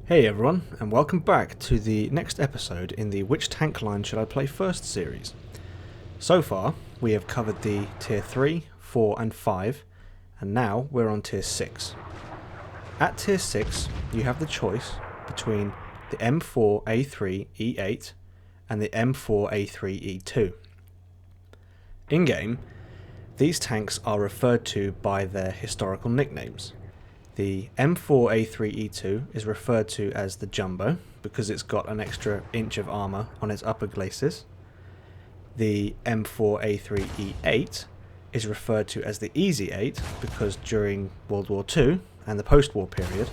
Hey everyone, and welcome back to the next episode in the Which Tank Line Should I Play First series. So far, we have covered the Tier 3, 4 and 5, and now we're on Tier 6. At Tier 6, you have the choice between the M4A3E8 and the M4A3E2. In-game, these tanks are referred to by their historical nicknames. The M4A3E2 is referred to as the Jumbo because it's got an extra inch of armour on its upper glacis. The M4A3E8 is referred to as the Easy 8 because during World War II and the post-war period,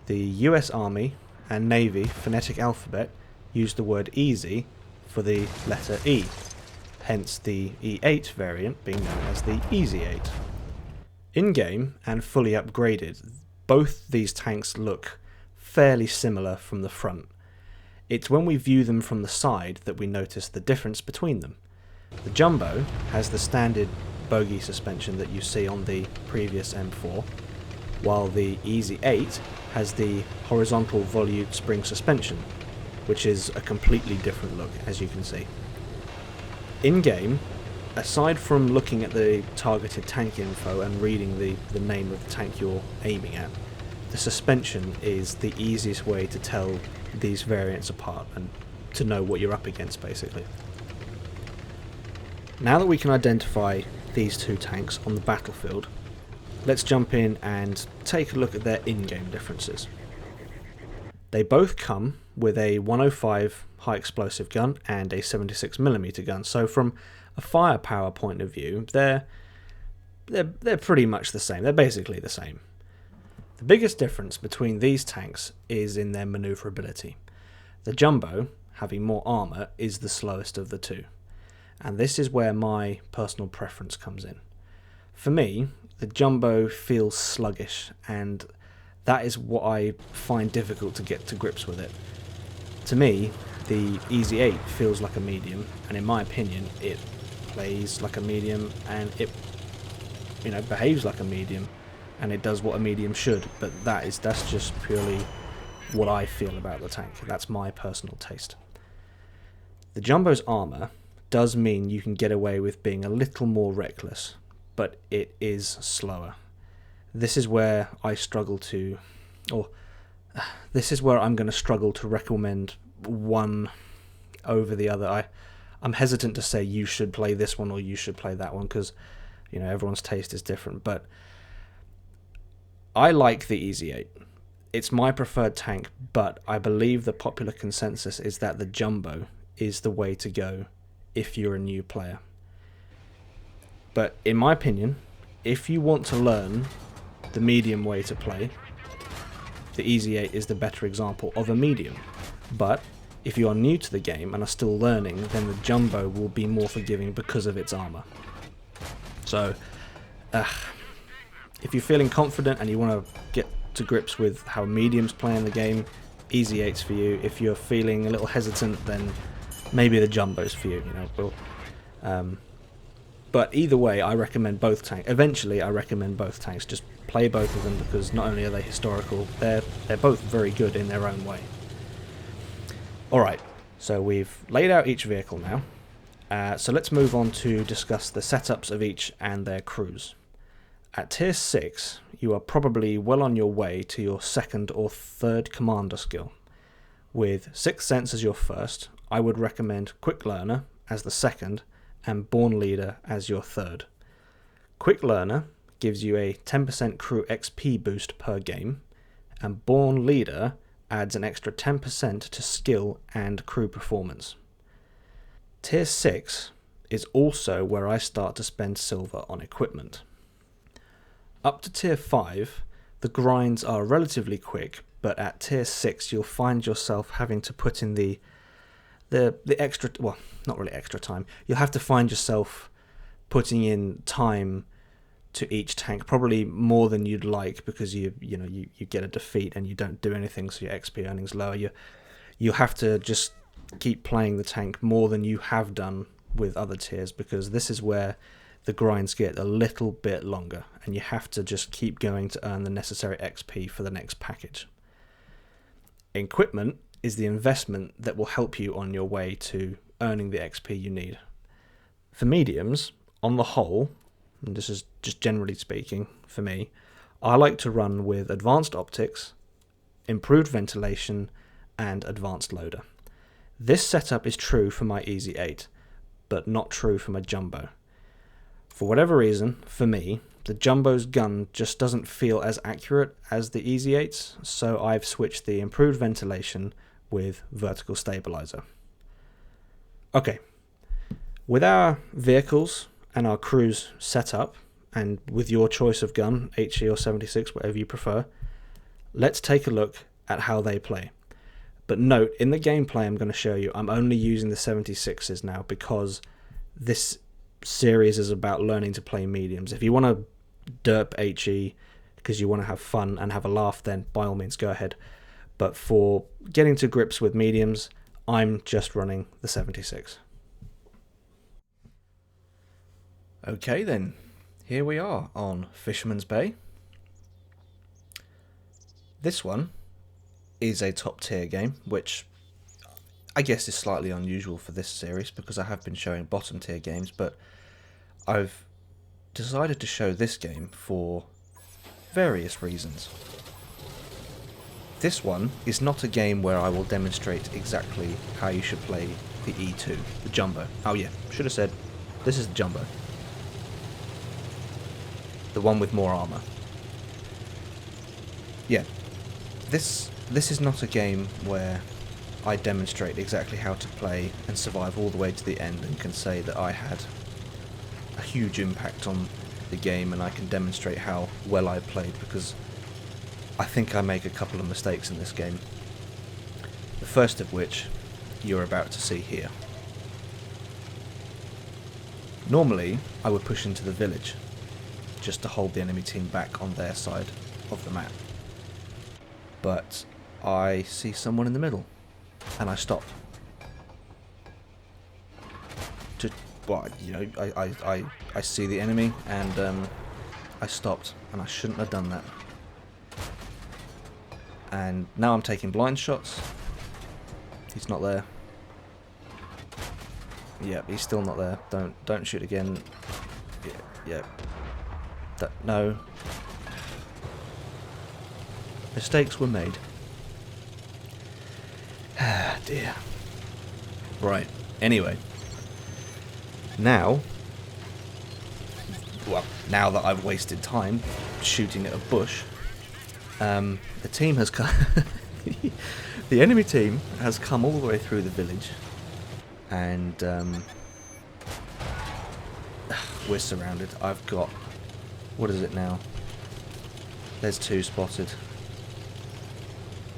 the US Army and Navy phonetic alphabet used the word easy for the letter E, hence the E8 variant being known as the Easy 8. In-game and fully upgraded, both these tanks look fairly similar from the front. It's when we view them from the side that we notice the difference between them. The Jumbo has the standard bogie suspension that you see on the previous M4, while the Easy 8 has the horizontal volute spring suspension, which is a completely different look, as you can see. In-game, aside from looking at the targeted tank info and reading the name of the tank you're aiming at, the suspension is the easiest way to tell these variants apart and to know what you're up against, basically. Now that we can identify these two tanks on the battlefield, let's jump in and take a look at their in-game differences. They both come with a 105 high explosive gun and a 76mm gun, so from a firepower point of view, they're pretty much the same. They're basically the same. The biggest difference between these tanks is in their maneuverability. The Jumbo, having more armour, is the slowest of the two, and this is where my personal preference comes in. For me, the Jumbo feels sluggish, and that is what I find difficult to get to grips with it. To me, the Easy 8 feels like a medium, and in my opinion, it plays like a medium, and it behaves like a medium, and it does what a medium should, but that's just purely what I feel about the tank. That's my personal taste. The Jumbo's armour does mean you can get away with being a little more reckless, but it is slower. This is where I'm going to struggle to recommend one over the other. I'm hesitant to say you should play this one or you should play that one because everyone's taste is different, but I like the Easy 8. It's my preferred tank, but I believe the popular consensus is that the Jumbo is the way to go if you're a new player. But in my opinion, if you want to learn the medium way to play, the Easy 8 is the better example of a medium. But if you are new to the game and are still learning, then the Jumbo will be more forgiving because of its armour. So, if you're feeling confident and you want to get to grips with how mediums play in the game, Easy 8's for you. If you're feeling a little hesitant, then maybe the Jumbo's for you. But either way, I recommend both tanks. Eventually, I recommend both tanks. Just play both of them because not only are they historical, they're both very good in their own way. Alright, so we've laid out each vehicle now, so let's move on to discuss the setups of each and their crews. At Tier 6, you are probably well on your way to your second or third commander skill. With Sixth Sense as your first, I would recommend Quick Learner as the second and Born Leader as your third. Quick Learner gives you a 10% crew XP boost per game, and Born Leader adds an extra 10% to skill and crew performance. Tier 6 is also where I start to spend silver on equipment. Up to Tier 5, the grinds are relatively quick, but at Tier 6 you'll find yourself having to put in the extra, well, not really extra time. You'll have to find yourself putting in time to each tank, probably more than you'd like, because you get a defeat and you don't do anything, so your XP earnings lower. You have to just keep playing the tank more than you have done with other tiers, because this is where the grinds get a little bit longer, and you have to just keep going to earn the necessary XP for the next package. Equipment is the investment that will help you on your way to earning the XP you need. For mediums, on the whole, and this is just generally speaking for me, I like to run with advanced optics, improved ventilation, and advanced loader. This setup is true for my Easy 8, but not true for my Jumbo. For whatever reason, for me, the Jumbo's gun just doesn't feel as accurate as the Easy 8's, so I've switched the improved ventilation with vertical stabilizer. Okay, with our vehicles and our crews set up, and with your choice of gun, HE or 76, whatever you prefer, let's take a look at how they play. But note, in the gameplay I'm going to show you, I'm only using the 76s now because this series is about learning to play mediums. If you want to derp HE because you want to have fun and have a laugh, then by all means go ahead. But for getting to grips with mediums, I'm just running the 76. Okay then, here we are on Fisherman's Bay. This one is a top tier game, which I guess is slightly unusual for this series because I have been showing bottom tier games, but I've decided to show this game for various reasons. This one is not a game where I will demonstrate exactly how you should play the E2, the Jumbo. Oh yeah, should have said, this is the Jumbo. The one with more armour. Yeah, this is not a game where I demonstrate exactly how to play and survive all the way to the end and can say that I had a huge impact on the game and I can demonstrate how well I played, because I think I make a couple of mistakes in this game. The first of which you're about to see here. Normally I would push into the village just to hold the enemy team back on their side of the map, but I see someone in the middle and I stop. Well, you know, I see the enemy and I stopped, and I shouldn't have done that. And now I'm taking blind shots. He's not there. Yep, he's still not there. Don't shoot again. Yeah. No. Mistakes were made. Ah, dear. Right. Anyway. Now that I've wasted time shooting at a bush, the team has come. The enemy team has come all the way through the village, and we're surrounded. I've got, what is it now? There's 2 spotted.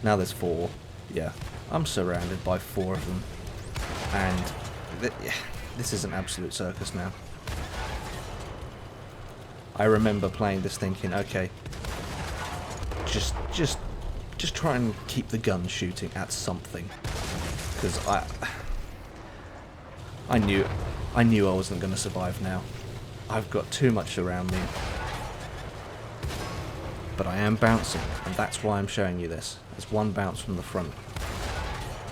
Now there's 4. Yeah, I'm surrounded by 4 of them, and this is an absolute circus now. I remember playing this thinking, okay, just try and keep the gun shooting at something, because I knew I wasn't going to survive now. I've got too much around me, but I am bouncing, and that's why I'm showing you this. There's one bounce from the front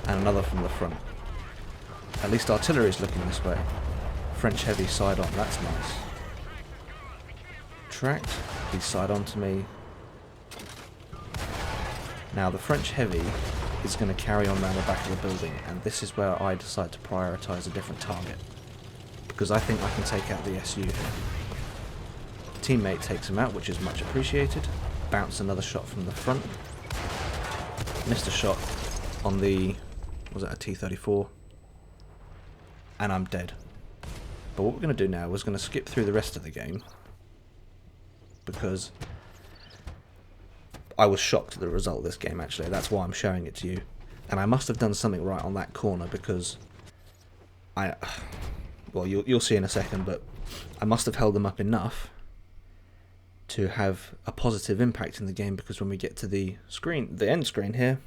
and another from the front. At least artillery is looking this way. French heavy side on, that's nice. Tracked, he's side on to me. Now the French heavy is going to carry on around the back of the building, and this is where I decide to prioritise a different target, because I think I can take out the SU here. Teammate takes him out, which is much appreciated. Bounce another shot from the front. Missed a shot on the, was that a T-34? And I'm dead. But what we're going to do now is going to skip through the rest of the game, because I was shocked at the result of this game, actually. That's why I'm showing it to you. And I must have done something right on that corner, because well, you'll see in a second, but I must have held them up enough to have a positive impact in the game, because when we get to the screen, the end screen here,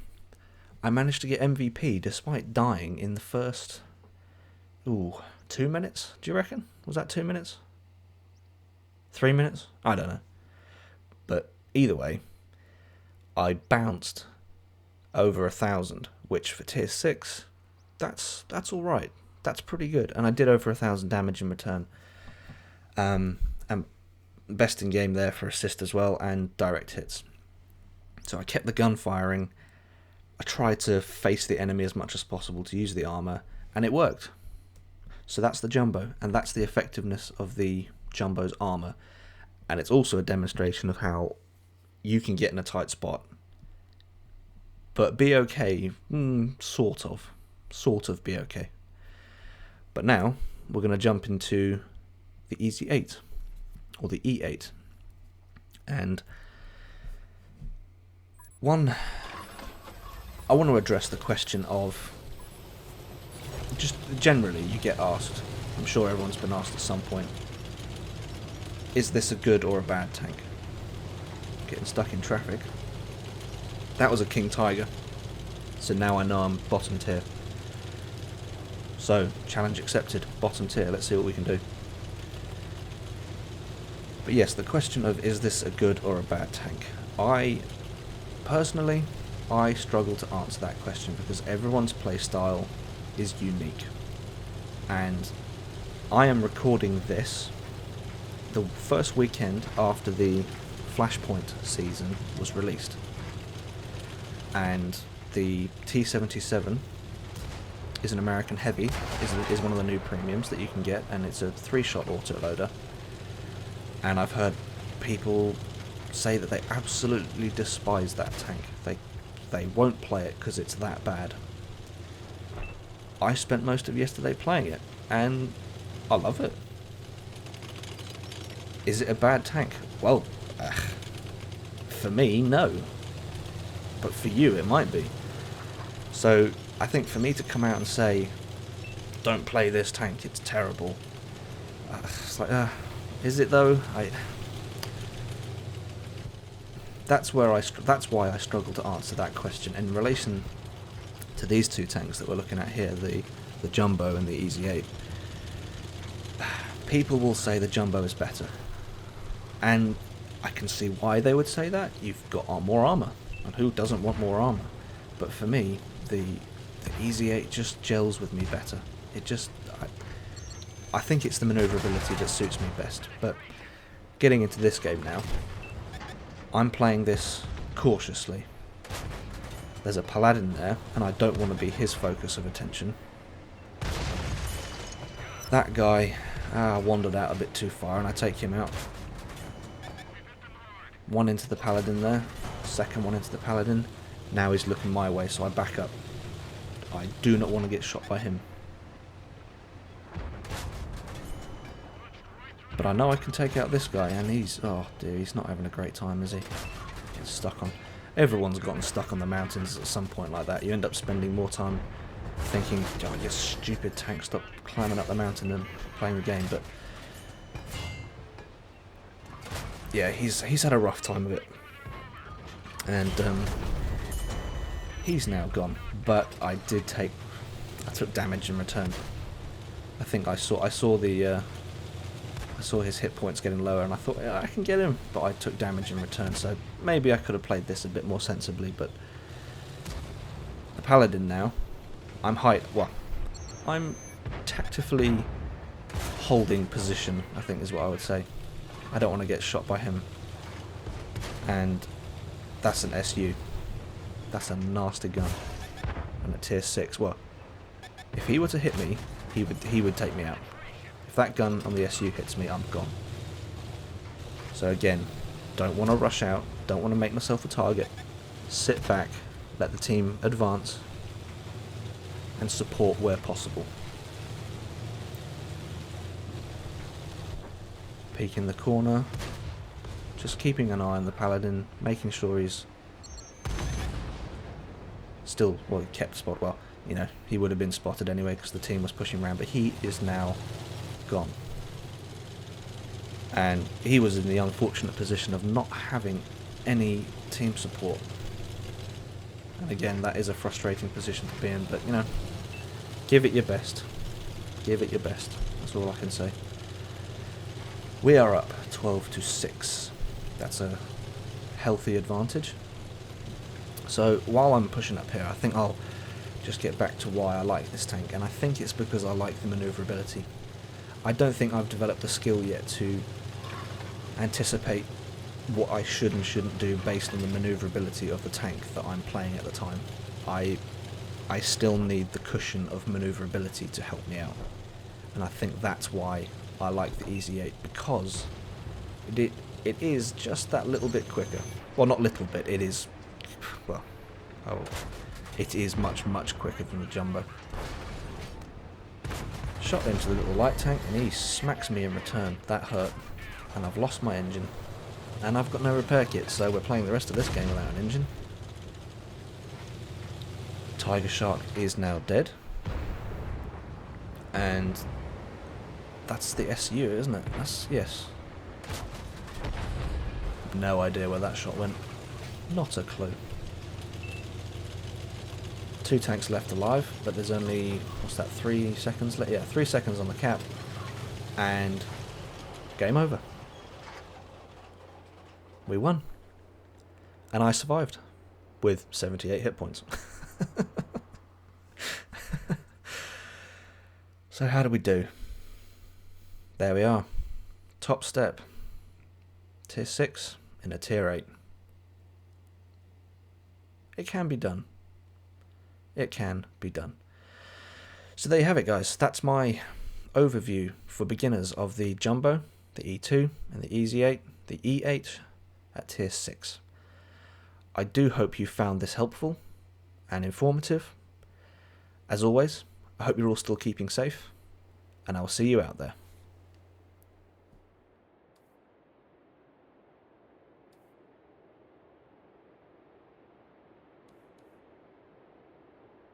I managed to get MVP despite dying in the first 2 minutes, do you reckon? Was that 2 minutes? 3 minutes? I don't know. But either way, I bounced over 1,000, which for tier 6, that's alright. That's pretty good. And I did over 1,000 damage in return. And best in game there for assist as well, and direct hits. So I kept the gun firing. I tried to face the enemy as much as possible to use the armour, and it worked. So that's the Jumbo, and that's the effectiveness of the Jumbo's armour. And it's also a demonstration of how you can get in a tight spot, but be okay, sort of be okay. But now we're going to jump into the Easy 8, or the E8. And I want to address the question of, just generally you get asked, I'm sure everyone's been asked at some point, is this a good or a bad tank? Getting stuck in traffic. That was a King Tiger, so now I know I'm bottom tier. So, challenge accepted, bottom tier, let's see what we can do. But yes, the question of is this a good or a bad tank? Personally, I struggle to answer that question because everyone's playstyle is unique. And I am recording this the first weekend after the Flashpoint season was released. And the T-77 is an American Heavy, is one of the new premiums that you can get, and it's a 3-shot autoloader. And I've heard people say that they absolutely despise that tank. They won't play it because it's that bad. I spent most of yesterday playing it, and I love it. Is it a bad tank? Well, for me, no. But for you, it might be. So, I think for me to come out and say, don't play this tank, it's terrible. It's like, is it though? That's why I struggle to answer that question in relation to these two tanks that we're looking at here, the Jumbo and the Easy 8. People will say the Jumbo is better, and I can see why they would say that. You've got more armour, and who doesn't want more armour? But for me, the Easy 8 just gels with me better. I think it's the manoeuvrability that suits me best. But getting into this game now, I'm playing this cautiously. There's a Paladin there, and I don't want to be his focus of attention. That guy wandered out a bit too far, and I take him out. One into the Paladin there, second one into the Paladin. Now he's looking my way, so I back up. I do not want to get shot by him. But I know I can take out this guy, and oh dear, he's not having a great time, is he? Gets stuck on. Everyone's gotten stuck on the mountains at some point like that. You end up spending more time thinking, oh, you stupid tank, stop climbing up the mountain and playing the game. But yeah, he's had a rough time of it, and he's now gone. But I took damage in return. I think I saw his hit points getting lower, and I thought, yeah, I can get him, but I took damage in return, so maybe I could have played this a bit more sensibly. But the Paladin now, I'm tactfully holding position, I think is what I would say. I don't want to get shot by him, and that's an SU. That's a nasty gun, and a tier 6. Well, if he were to hit me, he would take me out. If that gun on the SU hits me, I'm gone. So again, don't want to rush out, don't want to make myself a target. Sit back, let the team advance, and support where possible. Peek in the corner, just keeping an eye on the Paladin, making sure he's still, well, he kept spot. Well, you know, he would have been spotted anyway because the team was pushing around, but he is now gone. And he was in the unfortunate position of not having any team support. And again, that is a frustrating position to be in, but you know, give it your best. Give it your best. That's all I can say. We are up 12-6. That's a healthy advantage. So while I'm pushing up here, I think I'll just get back to why I like this tank, and I think it's because I like the manoeuvrability. I don't think I've developed the skill yet to anticipate what I should and shouldn't do based on the manoeuvrability of the tank that I'm playing at the time. I still need the cushion of manoeuvrability to help me out, and I think that's why I like the Easy 8, because it is just that little bit quicker. Well, not little bit, it is, well, oh, it is much quicker than the Jumbo. Shot into the little light tank and he smacks me in return. That hurt, and I've lost my engine, and I've got no repair kit, so we're playing the rest of this game without an engine. Tiger Shark is now dead, and that's the SU, isn't it? Yes. No idea where that shot went. Not a clue. 2 tanks left alive, but there's only, what's that, 3 seconds left? Yeah, 3 seconds on the cap, and game over. We won. And I survived with 78 hit points. So how do we do? There we are. Top step. Tier 6 in a tier 8. It can be done. It can be done. So there you have it, guys. That's my overview for beginners of the Jumbo, the E2, and the Easy 8, the E8 at tier 6. I do hope you found this helpful and informative. As always, I hope you're all still keeping safe, and I will see you out there.